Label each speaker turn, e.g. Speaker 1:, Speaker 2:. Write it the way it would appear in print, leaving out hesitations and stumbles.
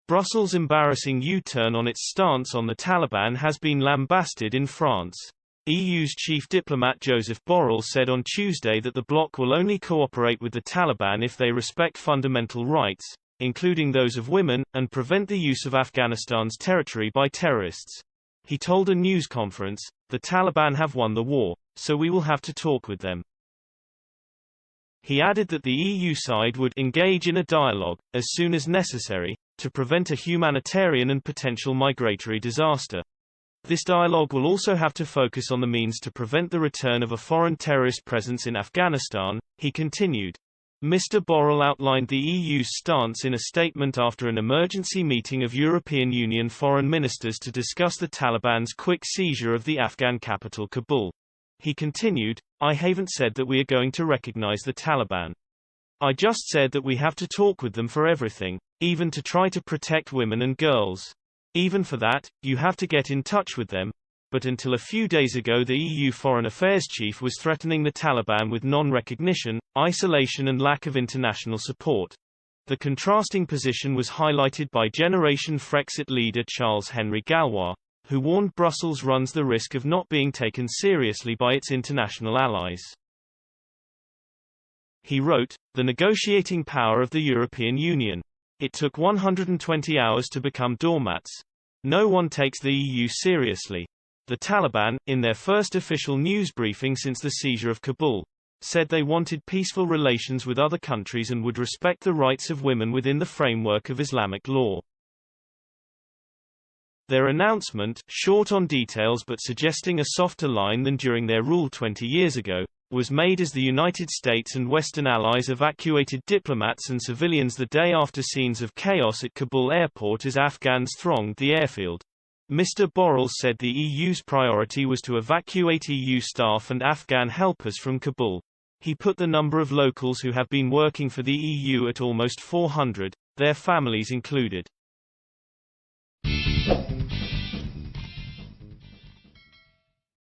Speaker 1: Brussels' embarrassing U-turn on its stance on the Taliban has been lambasted in France. EU's chief diplomat Joseph Borrell said on Tuesday that the bloc will only cooperate with the Taliban if they respect fundamental rights, including those of women, and prevent the use of Afghanistan's territory by terrorists. He told a news conference, "The Taliban have won the war, so we will have to talk with them." He added that the EU side would engage in a dialogue, as soon as necessary, to prevent a humanitarian and potential migratory disaster. This dialogue will also have to focus on the means to prevent the return of a foreign terrorist presence in Afghanistan, he continued. Mr. Borrell outlined the EU's stance in a statement after an emergency meeting of European Union foreign ministers to discuss the Taliban's quick seizure of the Afghan capital Kabul. He continued, "I haven't said that we are going to recognize the Taliban. I just said that we have to talk with them for everything, even to try to protect women and girls. Even for that, you have to get in touch with them." But until a few days ago the EU Foreign Affairs Chief was threatening the Taliban with non-recognition, isolation and lack of international support. The contrasting position was highlighted by Generation Frexit leader Charles-Henri Gallois, who warned Brussels runs the risk of not being taken seriously by its international allies. He wrote, "The negotiating power of the European Union. It took 120 hours to become doormats. No one takes the EU seriously." The Taliban, in their first official news briefing since the seizure of Kabul, said they wanted peaceful relations with other countries and would respect the rights of women within the framework of Islamic law. Their announcement, short on details but suggesting a softer line than during their rule 20 years ago, was made as the United States and Western allies evacuated diplomats and civilians the day after scenes of chaos at Kabul airport as Afghans thronged the airfield. Mr. Borrell said the EU's priority was to evacuate EU staff and Afghan helpers from Kabul. He put the number of locals who have been working for the EU at almost 400, their families included.